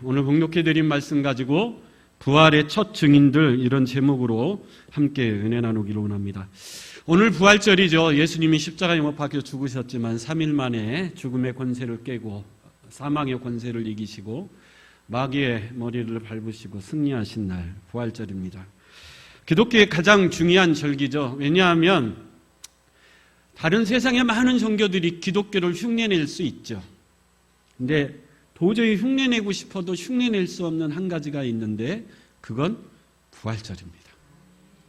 오늘 봉독해드린 말씀 가지고 부활의 첫 증인들, 이런 제목으로 함께 은혜 나누기로 원합니다. 오늘 부활절이죠. 예수님이 십자가에 못 박혀 죽으셨지만 3일 만에 죽음의 권세를 깨고 사망의 권세를 이기시고 마귀의 머리를 밟으시고 승리하신 날, 부활절입니다. 기독교의 가장 중요한 절기죠. 왜냐하면 다른 세상의 많은 종교들이 기독교를 흉내낼 수 있죠. 근데 도저히 흉내내고 싶어도 흉내낼 수 없는 한 가지가 있는데 그건 부활절입니다.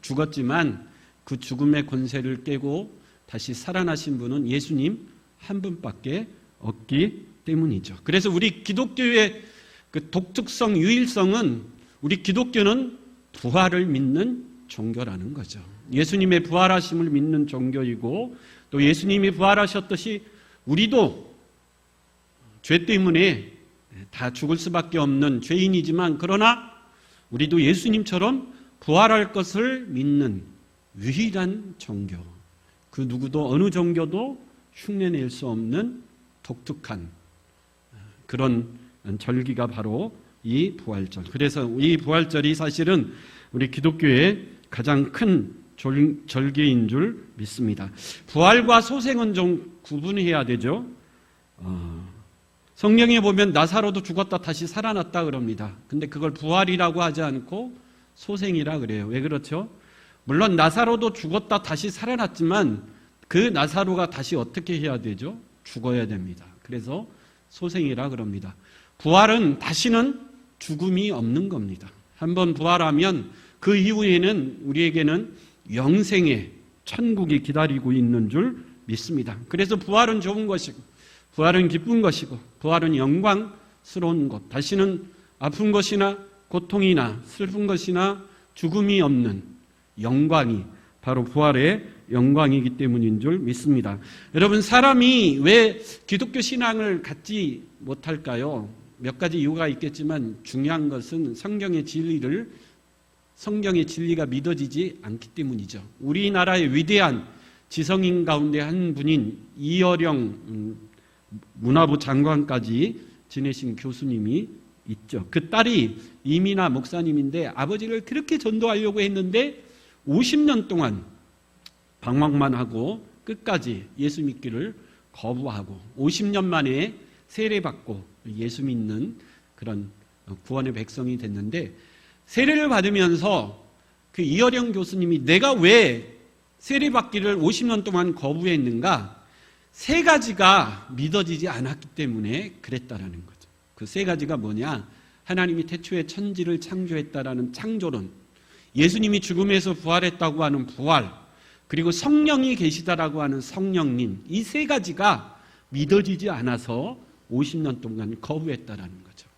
죽었지만 그 죽음의 권세를 깨고 다시 살아나신 분은 예수님 한 분밖에 없기 때문이죠. 그래서 우리 기독교의 그 독특성, 유일성은 우리 기독교는 부활을 믿는 종교라는 거죠. 예수님의 부활하심을 믿는 종교이고 또 예수님이 부활하셨듯이 우리도 죄 때문에 다 죽을 수밖에 없는 죄인이지만 그러나 우리도 예수님처럼 부활할 것을 믿는 유일한 종교, 그 누구도 어느 종교도 흉내낼 수 없는 독특한 그런 절기가 바로 이 부활절. 그래서 이 부활절이 사실은 우리 기독교의 가장 큰 절기인 줄 믿습니다. 부활과 소생은 좀 구분해야 되죠. 성경에 보면 나사로도 죽었다 다시 살아났다 그럽니다. 근데 그걸 부활이라고 하지 않고 소생이라 그래요. 왜 그렇죠? 물론 나사로도 죽었다 다시 살아났지만 그 나사로가 다시 어떻게 해야 되죠? 죽어야 됩니다. 그래서 소생이라 그럽니다. 부활은 다시는 죽음이 없는 겁니다. 한번 부활하면 그 이후에는 우리에게는 영생의 천국이 기다리고 있는 줄 믿습니다. 그래서 부활은 좋은 것이고 부활은 기쁜 것이고 부활은 영광스러운 것, 다시는 아픈 것이나 고통이나 슬픈 것이나 죽음이 없는 영광이 바로 부활의 영광이기 때문인 줄 믿습니다. 여러분, 사람이 왜 기독교 신앙을 갖지 못할까요? 몇 가지 이유가 있겠지만 중요한 것은 성경의 진리가 믿어지지 않기 때문이죠. 우리나라의 위대한 지성인 가운데 한 분인 이어령 문화부 장관까지 지내신 교수님이 있죠. 그 딸이 이민아 목사님인데 아버지를 그렇게 전도하려고 했는데 50년 동안 방황만 하고 끝까지 예수 믿기를 거부하고 50년 만에 세례받고 예수 믿는 그런 구원의 백성이 됐는데, 세례를 받으면서 그 이어령 교수님이 내가 왜 세례받기를 50년 동안 거부했는가? 세 가지가 믿어지지 않았기 때문에 그랬다라는 거죠. 그 세 가지가 뭐냐? 하나님이 태초에 천지를 창조했다라는 창조론, 예수님이 죽음에서 부활했다고 하는 부활, 그리고 성령이 계시다라고 하는 성령님, 이 세 가지가 믿어지지 않아서 50년 동안 거부했다라는 거죠.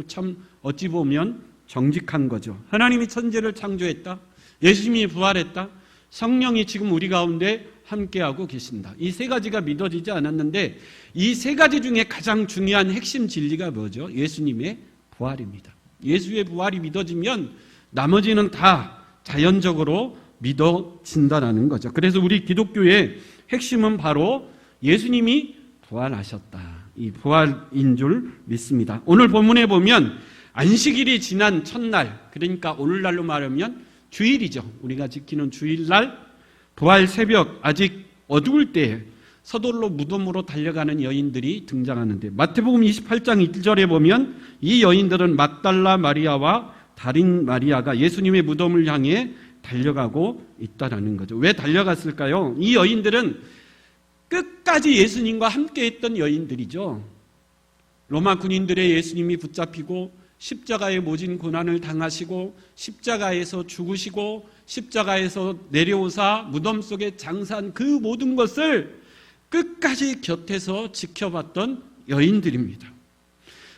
참 어찌 보면 정직한 거죠. 하나님이 천지를 창조했다, 예수님이 부활했다, 성령이 지금 우리 가운데 함께하고 계신다. 이 세 가지가 믿어지지 않았는데 이 세 가지 중에 가장 중요한 핵심 진리가 뭐죠? 예수님의 부활입니다. 예수의 부활이 믿어지면 나머지는 다 자연적으로 믿어진다는 거죠. 그래서 우리 기독교의 핵심은 바로 예수님이 부활하셨다, 이 부활인 줄 믿습니다. 오늘 본문에 보면 안식일이 지난 첫날, 그러니까 오늘날로 말하면 주일이죠. 우리가 지키는 주일날 부활 새벽, 아직 어두울 때 서둘러 무덤으로 달려가는 여인들이 등장하는데, 마태복음 28장 1절에 보면 이 여인들은 막달라 마리아와 달인 마리아가 예수님의 무덤을 향해 달려가고 있다는 거죠. 왜 달려갔을까요? 이 여인들은 끝까지 예수님과 함께했던 여인들이죠. 로마 군인들의 예수님이 붙잡히고 십자가의 모진 고난을 당하시고 십자가에서 죽으시고 십자가에서 내려오사 무덤 속에 장사한 그 모든 것을 끝까지 곁에서 지켜봤던 여인들입니다.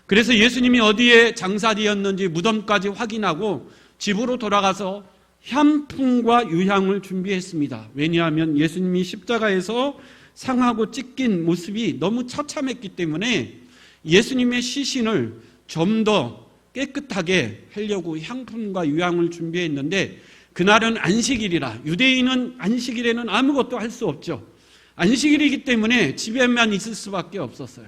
그래서 예수님이 어디에 장사되었는지 무덤까지 확인하고 집으로 돌아가서 향품과 유향을 준비했습니다. 왜냐하면 예수님이 십자가에서 상하고 찢긴 모습이 너무 처참했기 때문에 예수님의 시신을 좀 더 깨끗하게 하려고 향품과 유향을 준비했는데, 그날은 안식일이라 유대인은 안식일에는 아무것도 할 수 없죠. 안식일이기 때문에 집에만 있을 수밖에 없었어요.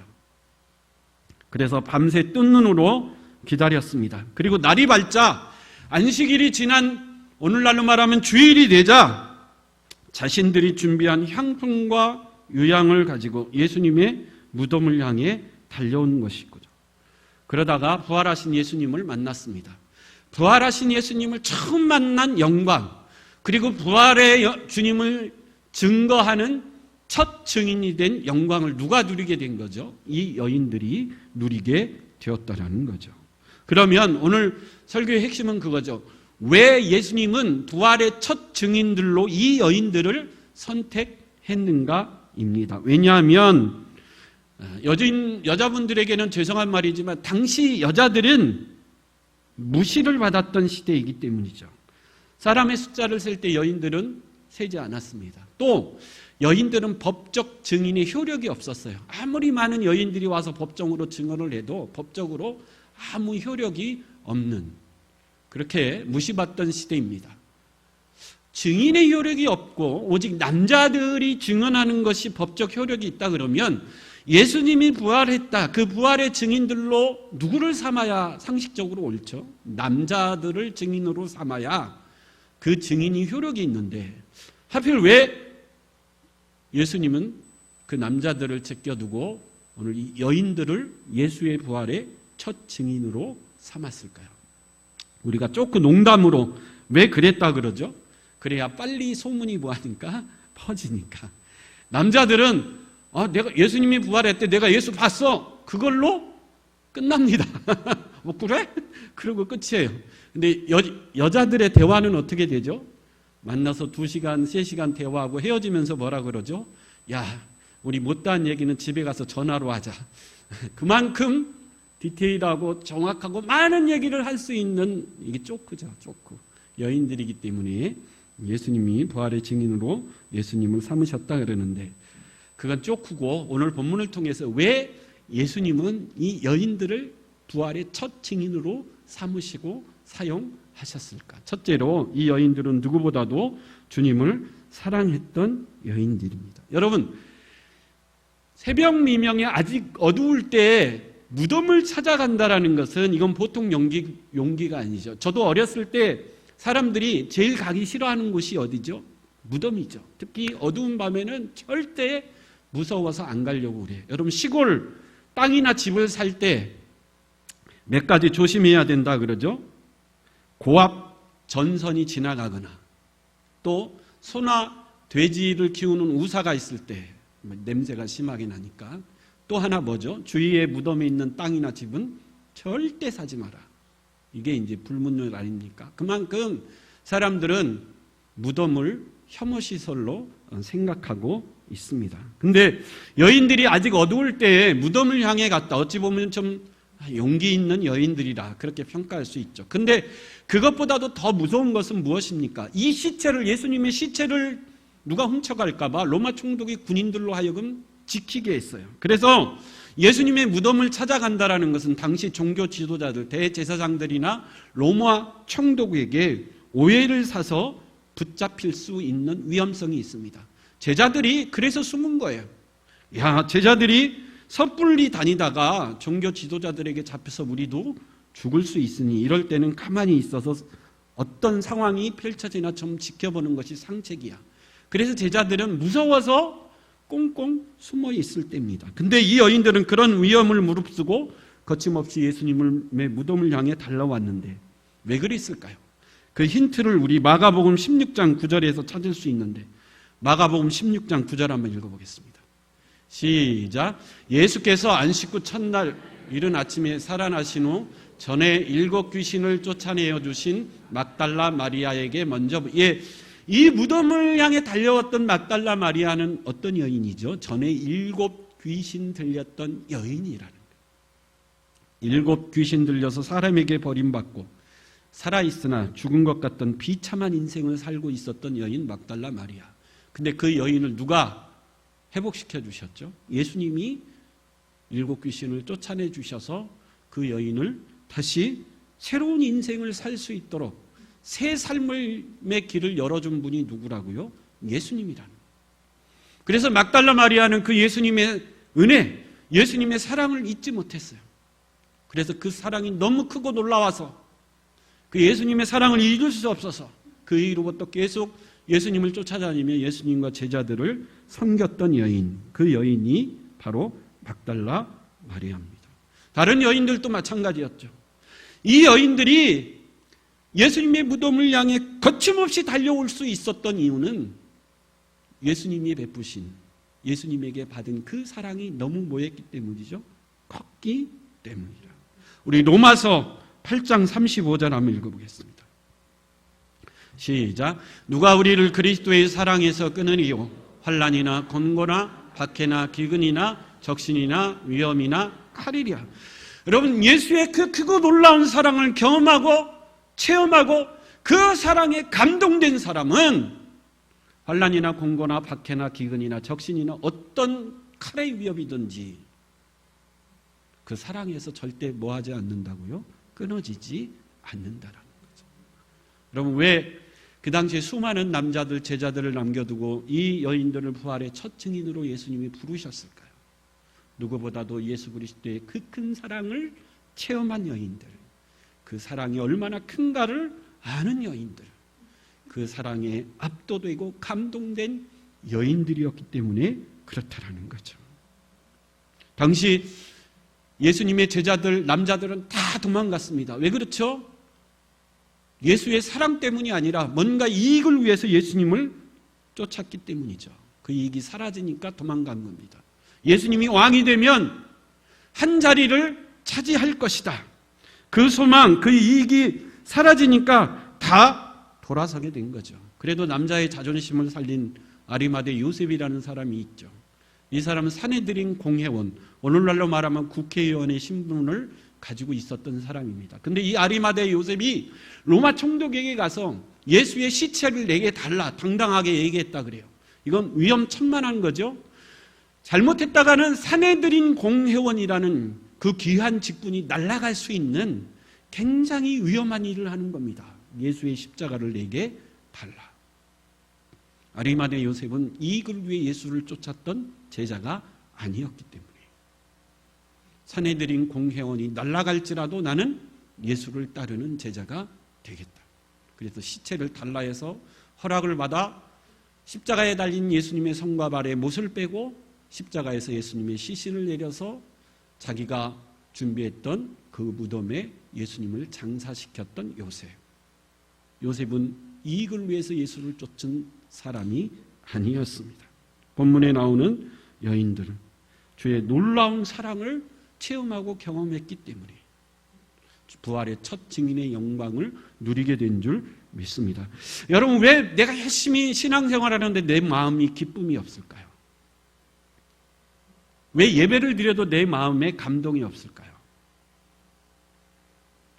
그래서 밤새 뜬 눈으로 기다렸습니다. 그리고 날이 밝자 안식일이 지난 오늘날로 말하면 주일이 되자 자신들이 준비한 향품과 유향을 가지고 예수님의 무덤을 향해 달려온 것이고요. 그러다가 부활하신 예수님을 만났습니다. 부활하신 예수님을 처음 만난 영광, 그리고 부활의 주님을 증거하는 첫 증인이 된 영광을 누가 누리게 된 거죠? 이 여인들이 누리게 되었다라는 거죠. 그러면 오늘 설교의 핵심은 그거죠. 왜 예수님은 부활의 첫 증인들로 이 여인들을 선택했는가입니다. 왜냐하면 여자분들에게는 죄송한 말이지만 당시 여자들은 무시를 받았던 시대이기 때문이죠. 사람의 숫자를 셀 때 여인들은 세지 않았습니다. 또 여인들은 법적 증인의 효력이 없었어요. 아무리 많은 여인들이 와서 법정으로 증언을 해도 법적으로 아무 효력이 없는, 그렇게 무시받던 시대입니다. 증인의 효력이 없고 오직 남자들이 증언하는 것이 법적 효력이 있다 그러면 예수님이 부활했다, 그 부활의 증인들로 누구를 삼아야 상식적으로 옳죠? 남자들을 증인으로 삼아야 그 증인이 효력이 있는데 하필 왜 예수님은 그 남자들을 제껴두고 오늘 이 여인들을 예수의 부활의 첫 증인으로 삼았을까요? 우리가 조금 농담으로 왜 그랬다 그러죠? 그래야 빨리 소문이 뭐하니까 퍼지니까. 남자들은 내가 예수님이 부활했대, 내가 예수 봤어, 그걸로 끝납니다. 뭐 그래? 그러고 끝이에요. 근데 여자들의 대화는 어떻게 되죠? 만나서 2시간, 3시간 대화하고 헤어지면서 뭐라 그러죠? 야, 우리 못다한 얘기는 집에 가서 전화로 하자. 그만큼 디테일하고 정확하고 많은 얘기를 할 수 있는, 이게 쪼크죠, 쪼크. 여인들이기 때문에 예수님이 부활의 증인으로 예수님을 삼으셨다 그러는데, 그건 쪼크고 오늘 본문을 통해서 왜 예수님은 이 여인들을 부활의 첫 증인으로 삼으시고 사용하셨을까? 첫째로 이 여인들은 누구보다도 주님을 사랑했던 여인들입니다. 여러분, 새벽 미명에 아직 어두울 때 무덤을 찾아간다라는 것은 이건 보통 용기가 아니죠. 저도 어렸을 때 사람들이 제일 가기 싫어하는 곳이 어디죠? 무덤이죠. 특히 어두운 밤에는 절대 무서워서 안 가려고 그래요. 여러분, 시골 땅이나 집을 살 때 몇 가지 조심해야 된다 그러죠. 고압 전선이 지나가거나 또 소나 돼지를 키우는 우사가 있을 때 냄새가 심하게 나니까, 또 하나 뭐죠? 주위에 무덤에 있는 땅이나 집은 절대 사지 마라. 이게 이제 불문율 아닙니까? 그만큼 사람들은 무덤을 혐오시설로 생각하고 있습니다. 근데 여인들이 아직 어두울 때에 무덤을 향해 갔다. 어찌 보면 좀 용기 있는 여인들이라 그렇게 평가할 수 있죠. 근데 그것보다도 더 무서운 것은 무엇입니까? 이 시체를, 예수님의 시체를 누가 훔쳐갈까봐 로마 총독이 군인들로 하여금 지키게 했어요. 그래서 예수님의 무덤을 찾아간다라는 것은 당시 종교 지도자들, 대제사장들이나 로마 총독에게 오해를 사서 붙잡힐 수 있는 위험성이 있습니다. 제자들이 그래서 숨은 거예요. 야, 제자들이 섣불리 다니다가 종교 지도자들에게 잡혀서 우리도 죽을 수 있으니 이럴 때는 가만히 있어서 어떤 상황이 펼쳐지나 좀 지켜보는 것이 상책이야. 그래서 제자들은 무서워서 꽁꽁 숨어 있을 때입니다. 근데 이 여인들은 그런 위험을 무릅쓰고 거침없이 예수님의 무덤을 향해 달려왔는데 왜 그랬을까요? 그 힌트를 우리 마가복음 16장 9절에서 찾을 수 있는데, 마가복음 16장 9절 한번 읽어보겠습니다. 시작. 예수께서 안식 후 첫날 이른 아침에 살아나신 후 전에 7 귀신을 쫓아내어 주신 막달라 마리아에게 먼저, 이 무덤을 향해 달려왔던 막달라 마리아는 어떤 여인이죠? 전에 7 귀신 들렸던 여인이라는 거예요. 7 귀신 들려서 사람에게 버림받고 살아있으나 죽은 것 같던 비참한 인생을 살고 있었던 여인 막달라 마리아. 근데 그 여인을 누가 회복시켜 주셨죠? 예수님이 7 귀신을 쫓아내 주셔서 그 여인을 다시 새로운 인생을 살 수 있도록 새 삶의 길을 열어준 분이 누구라고요? 예수님이라는. 그래서 막달라 마리아는 그 예수님의 은혜, 예수님의 사랑을 잊지 못했어요. 그래서 그 사랑이 너무 크고 놀라워서 그 예수님의 사랑을 잊을 수 없어서 그 이후로부터 계속 예수님을 쫓아다니며 예수님과 제자들을 섬겼던 여인, 그 여인이 바로 막달라 마리아입니다. 다른 여인들도 마찬가지였죠. 이 여인들이 예수님의 무덤을 향해 거침없이 달려올 수 있었던 이유는 예수님이 베푸신, 예수님에게 받은 그 사랑이 너무 뭐였기 때문이죠? 컸기 때문이라. 우리 로마서 8장 35절 한번 읽어보겠습니다. 시작. 누가 우리를 그리스도의 사랑에서 끊으리요? 환난이나 곤고나 박해나 기근이나 적신이나 위험이나 칼이랴. 여러분, 예수의 그 크고 놀라운 사랑을 경험하고 체험하고 그 사랑에 감동된 사람은 환난이나 곤고나 박해나 기근이나 적신이나 어떤 칼의 위협이든지 그 사랑에서 절대 뭐하지 않는다고요? 끊어지지 않는다라는 거죠. 여러분, 왜 그 당시에 수많은 남자들, 제자들을 남겨두고 이 여인들을 부활의 첫 증인으로 예수님이 부르셨을까요? 누구보다도 예수 그리스도의 그 큰 사랑을 체험한 여인들, 그 사랑이 얼마나 큰가를 아는 여인들, 그 사랑에 압도되고 감동된 여인들이었기 때문에 그렇다라는 거죠. 당시 예수님의 제자들, 남자들은 다 도망갔습니다. 왜 그렇죠? 예수의 사랑 때문이 아니라 뭔가 이익을 위해서 예수님을 쫓았기 때문이죠. 그 이익이 사라지니까 도망간 겁니다. 예수님이 왕이 되면 한 자리를 차지할 것이다. 그 소망, 그 이익이 사라지니까 다 돌아서게 된 거죠. 그래도 남자의 자존심을 살린 아리마대 요셉이라는 사람이 있죠. 이 사람은 산헤드린 공회원, 오늘날로 말하면 국회의원의 신분을 가지고 있었던 사람입니다. 근데 이 아리마대 요셉이 로마 총독에게 가서 예수의 시체를 내게 달라 당당하게 얘기했다 그래요. 이건 위험천만한 거죠. 잘못했다가는 산헤드린 공회원이라는 그 귀한 직분이 날아갈 수 있는 굉장히 위험한 일을 하는 겁니다. 예수의 십자가를 내게 달라. 아리마대 요셉은 이익을 위해 예수를 쫓았던 제자가 아니었기 때문에 산헤드린 공회원이 날아갈지라도 나는 예수를 따르는 제자가 되겠다. 그래서 시체를 달라 해서 허락을 받아 십자가에 달린 예수님의 손과 발에 못을 빼고 십자가에서 예수님의 시신을 내려서 자기가 준비했던 그 무덤에 예수님을 장사시켰던 요셉. 요셉은 이익을 위해서 예수를 쫓은 사람이 아니었습니다. 본문에 나오는 여인들은 주의 놀라운 사랑을 체험하고 경험했기 때문에 부활의 첫 증인의 영광을 누리게 된 줄 믿습니다. 여러분, 왜 내가 열심히 신앙생활하는데 내 마음이 기쁨이 없을까요? 왜 예배를 드려도 내 마음에 감동이 없을까요?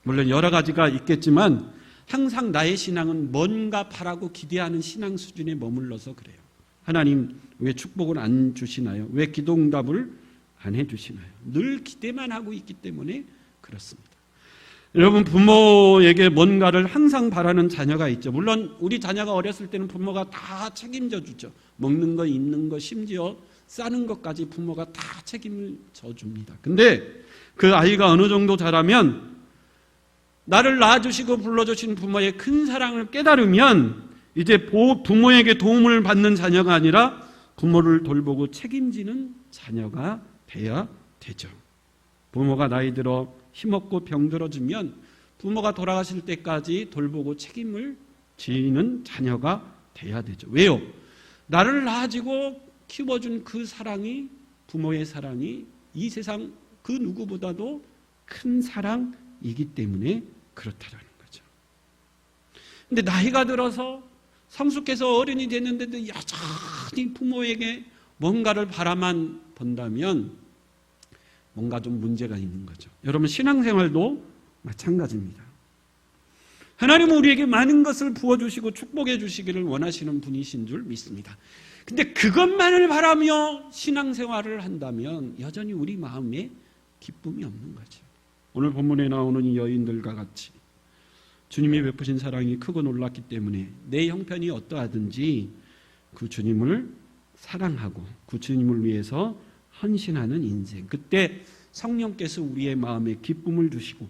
물론 여러 가지가 있겠지만 항상 나의 신앙은 뭔가 바라고 기대하는 신앙 수준에 머물러서 그래요. 하나님 왜 축복을 안 주시나요? 왜 기도응답을 안 해주시나요? 늘 기대만 하고 있기 때문에 그렇습니다. 여러분, 부모에게 뭔가를 항상 바라는 자녀가 있죠. 물론 우리 자녀가 어렸을 때는 부모가 다 책임져 주죠. 먹는 거, 입는 거, 심지어 싸는 것까지 부모가 다 책임을 져줍니다. 근데 그 아이가 어느 정도 자라면 나를 낳아주시고 불러주신 부모의 큰 사랑을 깨달으면 이제 부모에게 도움을 받는 자녀가 아니라 부모를 돌보고 책임지는 자녀가 돼야 되죠. 부모가 나이 들어 힘없고 병들어지면 부모가 돌아가실 때까지 돌보고 책임을 지는 자녀가 돼야 되죠. 왜요? 나를 낳아주고 키워준 그 사랑이, 부모의 사랑이 이 세상 그 누구보다도 큰 사랑이기 때문에 그렇다라는 거죠. 근데 나이가 들어서 성숙해서 어른이 됐는데도 여전히 부모에게 뭔가를 바라만 본다면 뭔가 좀 문제가 있는 거죠. 여러분, 신앙생활도 마찬가지입니다. 하나님은 우리에게 많은 것을 부어주시고 축복해 주시기를 원하시는 분이신 줄 믿습니다. 근데 그것만을 바라며 신앙생활을 한다면 여전히 우리 마음에 기쁨이 없는 거죠. 오늘 본문에 나오는 이 여인들과 같이 주님이 베푸신 사랑이 크고 놀랐기 때문에 내 형편이 어떠하든지 그 주님을 사랑하고 그 주님을 위해서 헌신하는 인생. 그때 성령께서 우리의 마음에 기쁨을 주시고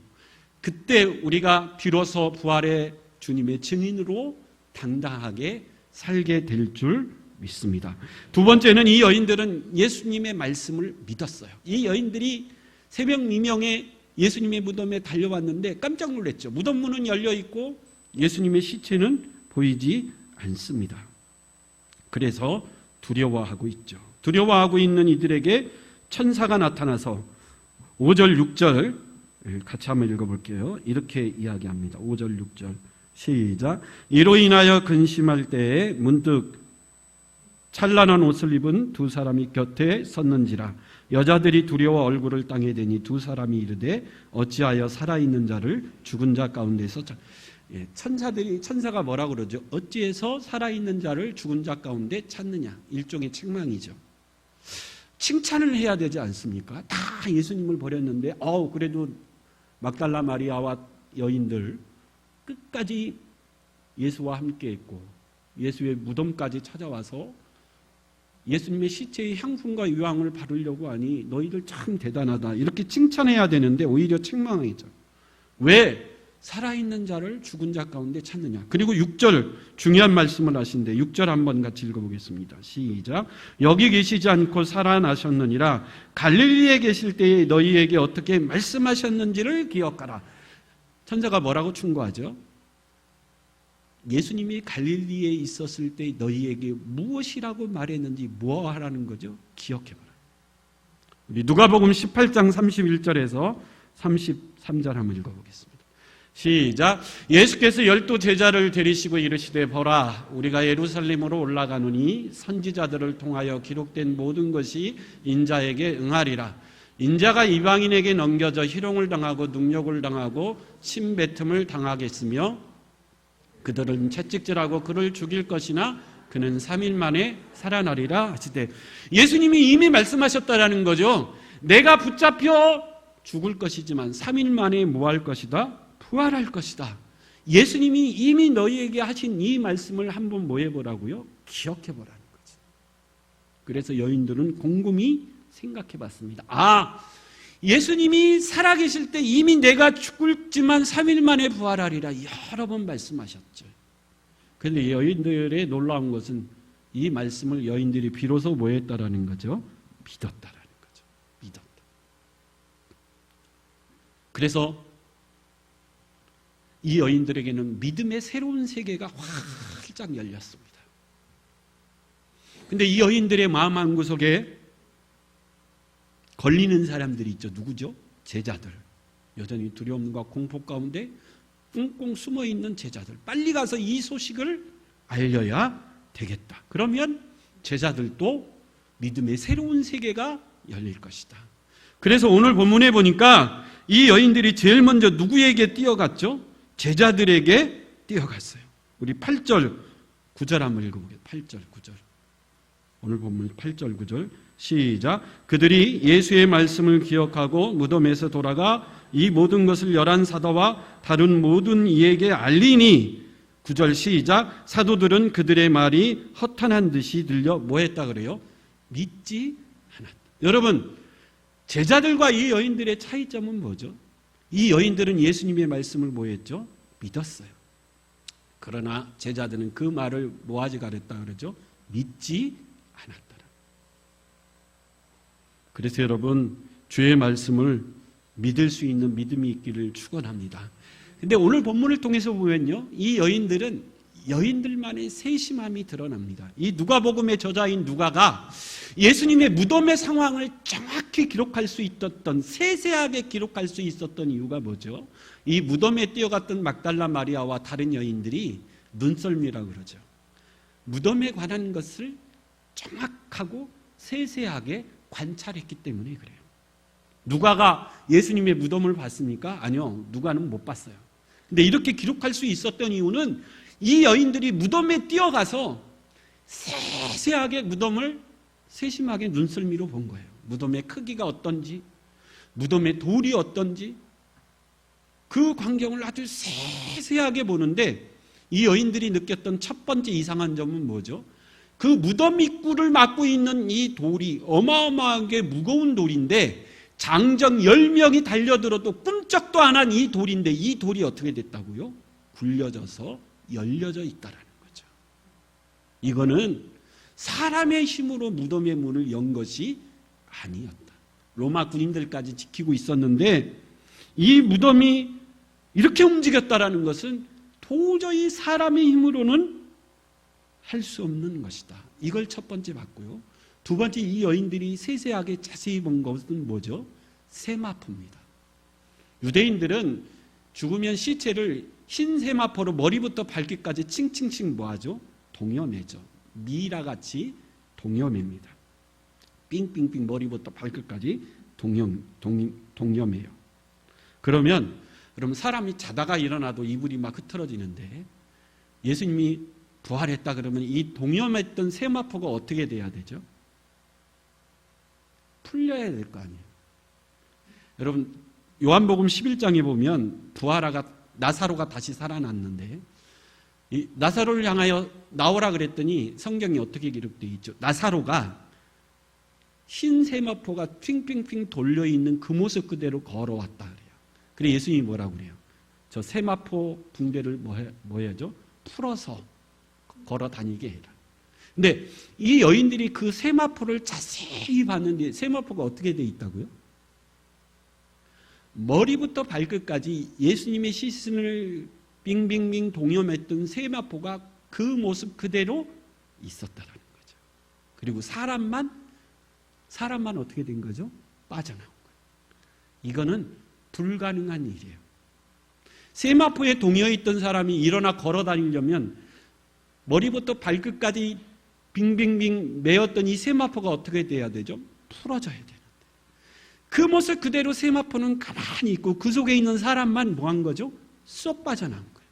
그때 우리가 비로소 부활의 주님의 증인으로 당당하게 살게 될 줄 믿습니다. 두 번째는 이 여인들은 예수님의 말씀을 믿었어요. 이 여인들이 새벽 미명에 예수님의 무덤에 달려왔는데 깜짝 놀랐죠. 무덤 문은 열려 있고 예수님의 시체는 보이지 않습니다. 그래서 두려워하고 있죠. 두려워하고 있는 이들에게 천사가 나타나서 5절 6절 같이 한번 읽어볼게요. 이렇게 이야기합니다. 5절 6절 시작. 이로 인하여 근심할 때에 문득 찬란한 옷을 입은 두 사람이 곁에 섰는지라. 여자들이 두려워 얼굴을 땅에 대니 두 사람이 이르되 어찌하여 살아있는 자를 죽은 자 가운데서 천사가 뭐라고 그러죠? 어찌해서 살아있는 자를 죽은 자 가운데 찾느냐. 일종의 책망이죠. 칭찬을 해야 되지 않습니까? 다 예수님을 버렸는데 그래도 막달라 마리아와 여인들 끝까지 예수와 함께 했고 예수의 무덤까지 찾아와서 예수님의 시체의 향품과 유황을 바르려고 하니 너희들 참 대단하다. 이렇게 칭찬해야 되는데 오히려 책망이죠. 왜 살아있는 자를 죽은 자 가운데 찾느냐. 그리고 6절 중요한 말씀을 하신데 6절 한번 같이 읽어보겠습니다. 시작. 여기 계시지 않고 살아나셨느니라. 갈릴리에 계실 때에 너희에게 어떻게 말씀하셨는지를 기억하라. 천사가 뭐라고 충고하죠? 예수님이 갈릴리에 있었을 때 너희에게 무엇이라고 말했는지 무엇하라는 거죠? 기억해봐라. 우리 누가복음 18장 31절에서 33절 한번 읽어보겠습니다. 시작. 예수께서 12 제자를 데리시고 이르시되 보라 우리가 예루살렘으로 올라가노니 선지자들을 통하여 기록된 모든 것이 인자에게 응하리라. 인자가 이방인에게 넘겨져 희롱을 당하고 능욕을 당하고 침뱉음을 당하겠으며 그들은 채찍질하고 그를 죽일 것이나 그는 3일 만에 살아나리라 하시되 예수님이 이미 말씀하셨다라는 거죠. 내가 붙잡혀 죽을 것이지만 3일 만에 뭐 할 것이다? 부활할 것이다. 예수님이 이미 너희에게 하신 이 말씀을 한번 뭐 해보라고요? 기억해보라는 거죠. 그래서 여인들은 곰곰이 생각해봤습니다. 예수님이 살아계실 때 이미 내가 죽을지만 3일 만에 부활하리라 여러 번 말씀하셨죠. 그런데 여인들의 놀라운 것은 이 말씀을 여인들이 비로소 뭐 했다라는 거죠? 믿었다라는 거죠. 믿었다. 그래서 이 여인들에게는 믿음의 새로운 세계가 활짝 열렸습니다. 그런데 이 여인들의 마음 한구석에 걸리는 사람들이 있죠. 누구죠? 제자들. 여전히 두려움과 공포 가운데 꽁꽁 숨어있는 제자들. 빨리 가서 이 소식을 알려야 되겠다. 그러면 제자들도 믿음의 새로운 세계가 열릴 것이다. 그래서 오늘 본문에 보니까 이 여인들이 제일 먼저 누구에게 뛰어갔죠? 제자들에게 뛰어갔어요. 우리 8절 9절 한번 읽어보겠습니다. 8절 9절. 오늘 본문 8절 9절 시작. 그들이 예수의 말씀을 기억하고 무덤에서 돌아가 이 모든 것을 11사도와 다른 모든 이에게 알리니 9절 시작. 사도들은 그들의 말이 허탄한 듯이 들려 뭐 했다 그래요? 믿지 않았다. 여러분 제자들과 이 여인들의 차이점은 뭐죠? 이 여인들은 예수님의 말씀을 뭐 했죠? 믿었어요. 그러나 제자들은 그 말을 뭐하지 가랬다 그러죠? 믿지 않았다. 그래서 여러분 주의 말씀을 믿을 수 있는 믿음이 있기를 축원합니다. 근데 오늘 본문을 통해서 보면요, 이 여인들은 여인들만의 세심함이 드러납니다. 이 누가복음의 저자인 누가가 예수님의 무덤의 상황을 정확히 기록할 수 있었던, 세세하게 기록할 수 있었던 이유가 뭐죠? 이 무덤에 뛰어갔던 막달라 마리아와 다른 여인들이 눈썰미라고 그러죠. 무덤에 관한 것을 정확하고 세세하게 관찰했기 때문에 그래요. 누가가 예수님의 무덤을 봤습니까? 아니요, 누가는 못 봤어요. 근데 이렇게 기록할 수 있었던 이유는 이 여인들이 무덤에 뛰어가서 세세하게 무덤을 세심하게 눈썰미로 본 거예요. 무덤의 크기가 어떤지, 무덤의 돌이 어떤지, 그 광경을 아주 세세하게 보는데 이 여인들이 느꼈던 첫 번째 이상한 점은 뭐죠? 그 무덤 입구를 막고 있는 이 돌이 어마어마하게 무거운 돌인데 장정 10명이 달려들어도 꿈쩍도 안 한 이 돌인데 이 돌이 어떻게 됐다고요? 굴려져서 열려져 있다라는 거죠. 이거는 사람의 힘으로 무덤의 문을 연 것이 아니었다. 로마 군인들까지 지키고 있었는데 이 무덤이 이렇게 움직였다라는 것은 도저히 사람의 힘으로는 할 수 없는 것이다. 이걸 첫 번째 봤고요. 두 번째, 이 여인들이 세세하게 자세히 본 것은 뭐죠? 세마포입니다. 유대인들은 죽으면 시체를 흰 세마포로 머리부터 발끝까지 칭칭칭 뭐하죠? 동여매죠. 미라같이 동여매입니다. 삥삥삥 머리부터 발끝까지 동여매요. 그러면 사람이 자다가 일어나도 이불이 막 흐트러지는데 예수님이 부활했다 그러면 이 동여맸던 세마포가 어떻게 돼야 되죠? 풀려야 될 거 아니에요. 여러분 요한복음 11장에 보면 나사로가 다시 살아났는데 이 나사로를 향하여 나오라 그랬더니 성경이 어떻게 기록되어 있죠? 나사로가 흰 세마포가 핑핑핑 돌려있는 그 모습 그대로 걸어왔다 그래요. 그래서 예수님이 뭐라고 그래요? 저 세마포 붕대를 뭐 해야죠? 풀어서 걸어 다니게 해라. 근데 이 여인들이 그 세마포를 자세히 봤는데 세마포가 어떻게 돼 있다고요? 머리부터 발끝까지 예수님의 시신을 빙빙빙 동여맸던 세마포가 그 모습 그대로 있었다라는 거죠. 그리고 사람만 어떻게 된 거죠? 빠져나온 거예요. 이거는 불가능한 일이에요. 세마포에 동여있던 사람이 일어나 걸어 다니려면 머리부터 발끝까지 빙빙빙 매었던 이 세마포가 어떻게 돼야 되죠? 풀어져야 되는데 그 모습 그대로 세마포는 가만히 있고 그 속에 있는 사람만 뭐 한 거죠? 쏙 빠져나온 거예요.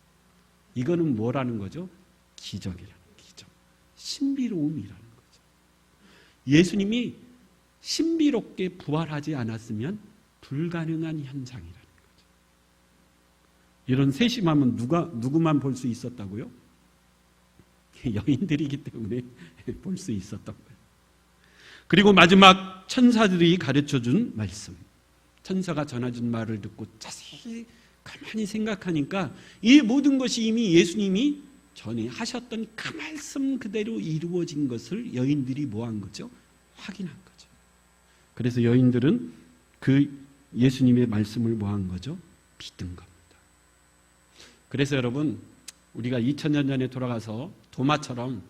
이거는 뭐라는 거죠? 기적이라는 기적. 신비로움이라는 거죠. 예수님이 신비롭게 부활하지 않았으면 불가능한 현상이라는 거죠. 이런 세심함은 누구만 볼 수 있었다고요? 여인들이기 때문에 볼 수 있었던 거예요. 그리고 마지막 천사들이 가르쳐준 말씀. 천사가 전해준 말을 듣고 자세히 가만히 생각하니까 이 모든 것이 이미 예수님이 전에 하셨던 그 말씀 그대로 이루어진 것을 여인들이 뭐한 거죠? 확인한 거죠. 그래서 여인들은 그 예수님의 말씀을 뭐한 거죠? 믿은 겁니다. 그래서 여러분 우리가 2000년 전에 돌아가서 도마처럼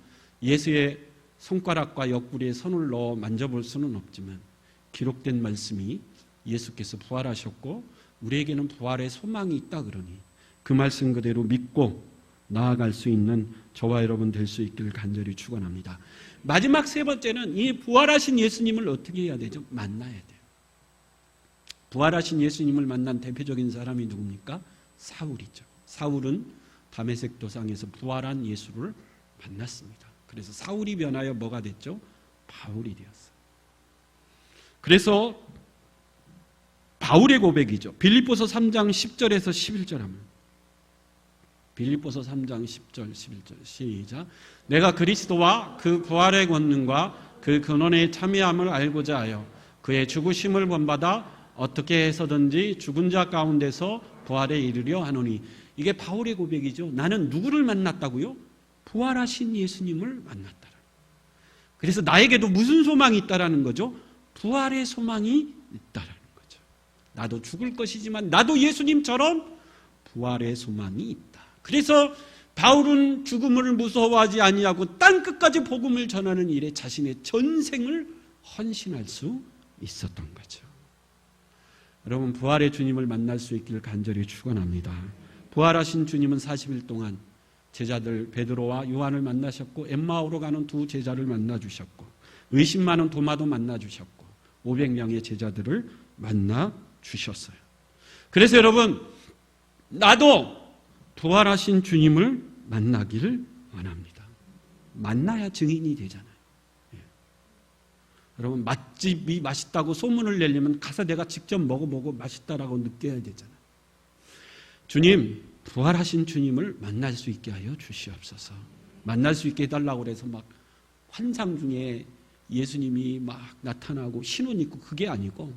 예수의 손가락과 옆구리에 손을 넣어 만져볼 수는 없지만 기록된 말씀이 예수께서 부활하셨고 우리에게는 부활의 소망이 있다 그러니 그 말씀 그대로 믿고 나아갈 수 있는 저와 여러분 될 수 있기를 간절히 축원합니다. 마지막 세 번째는 이 부활하신 예수님을 어떻게 해야 되죠? 만나야 돼요. 부활하신 예수님을 만난 대표적인 사람이 누굽니까? 사울이죠. 사울은 다메섹 도상에서 부활한 예수를 만났습니다. 그래서 사울이 변하여 뭐가 됐죠? 바울이 되었어요. 그래서 바울의 고백이죠. 빌립보서 3장 10절에서 11절 하면 빌립보서 3장 10절 11절 시작. 내가 그리스도와 그 부활의 권능과 그 근원의 참여함을 알고자 하여 그의 죽으심을 본받아 어떻게 해서든지 죽은 자 가운데서 부활에 이르려 하노니. 이게 바울의 고백이죠. 나는 누구를 만났다고요? 부활하신 예수님을 만났다. 그래서 나에게도 무슨 소망이 있다라는 거죠? 부활의 소망이 있다라는 거죠. 나도 죽을 것이지만 나도 예수님처럼 부활의 소망이 있다. 그래서 바울은 죽음을 무서워하지 아니하고 땅 끝까지 복음을 전하는 일에 자신의 전생을 헌신할 수 있었던 거죠. 여러분 부활의 주님을 만날 수 있기를 간절히 축원합니다. 부활하신 주님은 40일 동안 제자들 베드로와 요한을 만나셨고 엠마오로 가는 두 제자를 만나주셨고 의심 많은 도마도 만나주셨고 500명의 제자들을 만나주셨어요. 그래서 여러분 나도 부활하신 주님을 만나기를 원합니다. 만나야 증인이 되잖아요. 여러분 맛집이 맛있다고 소문을 내려면 가서 내가 직접 먹어보고 맛있다라고 느껴야 되잖아요. 주님, 부활하신 주님을 만날 수 있게 하여 주시옵소서. 만날 수 있게 해달라고 그래서 막 환상 중에 예수님이 막 나타나고 신혼 있고 그게 아니고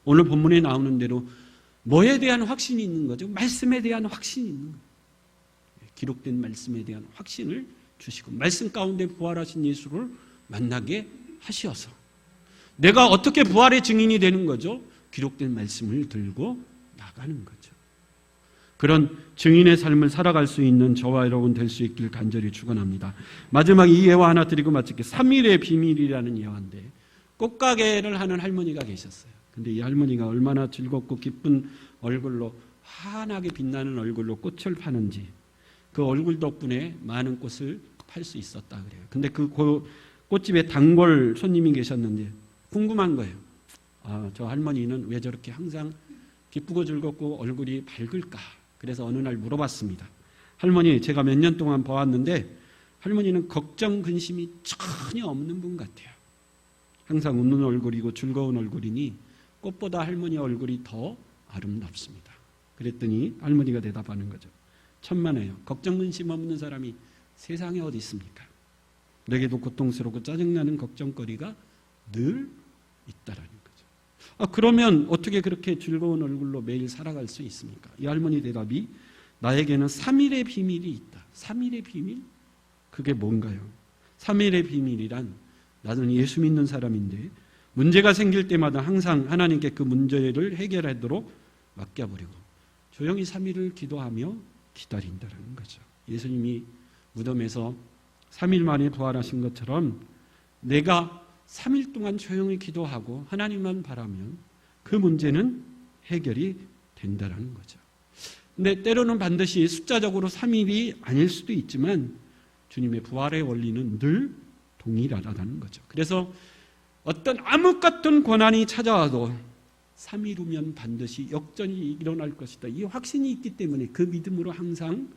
오늘 본문에 나오는 대로 뭐에 대한 확신이 있는 거죠? 말씀에 대한 확신이 있는 거예요. 기록된 말씀에 대한 확신을 주시고 말씀 가운데 부활하신 예수를 만나게 하시어서 내가 어떻게 부활의 증인이 되는 거죠? 기록된 말씀을 들고 나가는 거죠. 그런 증인의 삶을 살아갈 수 있는 저와 여러분 될 수 있길 간절히 축원합니다. 마지막 이 예화 하나 드리고 마칠게요. 3일의 비밀이라는 예화인데 꽃가게를 하는 할머니가 계셨어요. 근데 이 할머니가 얼마나 즐겁고 기쁜 얼굴로 환하게 빛나는 얼굴로 꽃을 파는지 그 얼굴 덕분에 많은 꽃을 팔 수 있었다 그래요. 근데 그 꽃집에 단골 손님이 계셨는데 궁금한 거예요. 저 할머니는 왜 저렇게 항상 기쁘고 즐겁고 얼굴이 밝을까? 그래서 어느 날 물어봤습니다. 할머니, 제가 몇 년 동안 봐왔는데 할머니는 걱정, 근심이 전혀 없는 분 같아요. 항상 웃는 얼굴이고 즐거운 얼굴이니 꽃보다 할머니 얼굴이 더 아름답습니다. 그랬더니 할머니가 대답하는 거죠. 천만에요. 걱정, 근심 없는 사람이 세상에 어디 있습니까? 내게도 고통스럽고 짜증나는 걱정거리가 늘 있다라는 거죠. 그러면 어떻게 그렇게 즐거운 얼굴로 매일 살아갈 수 있습니까? 이 할머니 대답이 나에게는 3일의 비밀이 있다. 3일의 비밀? 그게 뭔가요? 3일의 비밀이란 나는 예수 믿는 사람인데 문제가 생길 때마다 항상 하나님께 그 문제를 해결하도록 맡겨버리고 조용히 3일을 기도하며 기다린다는 거죠. 예수님이 무덤에서 3일 만에 부활하신 것처럼 내가 3일 동안 조용히 기도하고 하나님만 바라면 그 문제는 해결이 된다는 거죠. 근데 때로는 반드시 숫자적으로 3일이 아닐 수도 있지만 주님의 부활의 원리는 늘 동일하다는 거죠. 그래서 어떤 암흑 같은 고난이 찾아와도 3일 후면 반드시 역전이 일어날 것이다. 이 확신이 있기 때문에 그 믿음으로 항상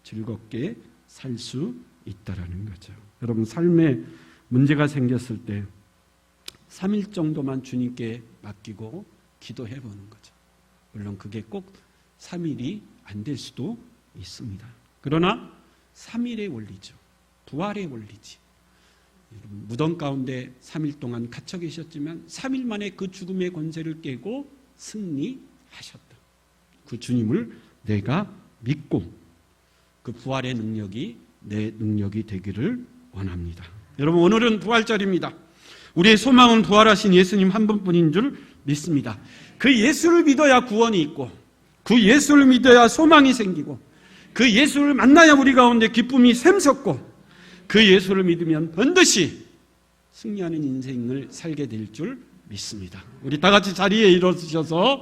즐겁게 살 수 있다라는 거죠. 여러분 삶에 문제가 생겼을 때 3일 정도만 주님께 맡기고 기도해 보는 거죠. 물론 그게 꼭 3일이 안 될 수도 있습니다. 그러나 3일의 원리죠. 부활의 원리지. 여러분, 무덤 가운데 3일 동안 갇혀 계셨지만 3일 만에 그 죽음의 권세를 깨고 승리하셨다. 그 주님을 내가 믿고 그 부활의 능력이 내 능력이 되기를 원합니다. 여러분 오늘은 부활절입니다. 우리의 소망은 부활하신 예수님 한 분뿐인 줄 믿습니다. 그 예수를 믿어야 구원이 있고 그 예수를 믿어야 소망이 생기고 그 예수를 만나야 우리 가운데 기쁨이 샘솟고 그 예수를 믿으면 반드시 승리하는 인생을 살게 될 줄 믿습니다. 우리 다 같이 자리에 일어서셔서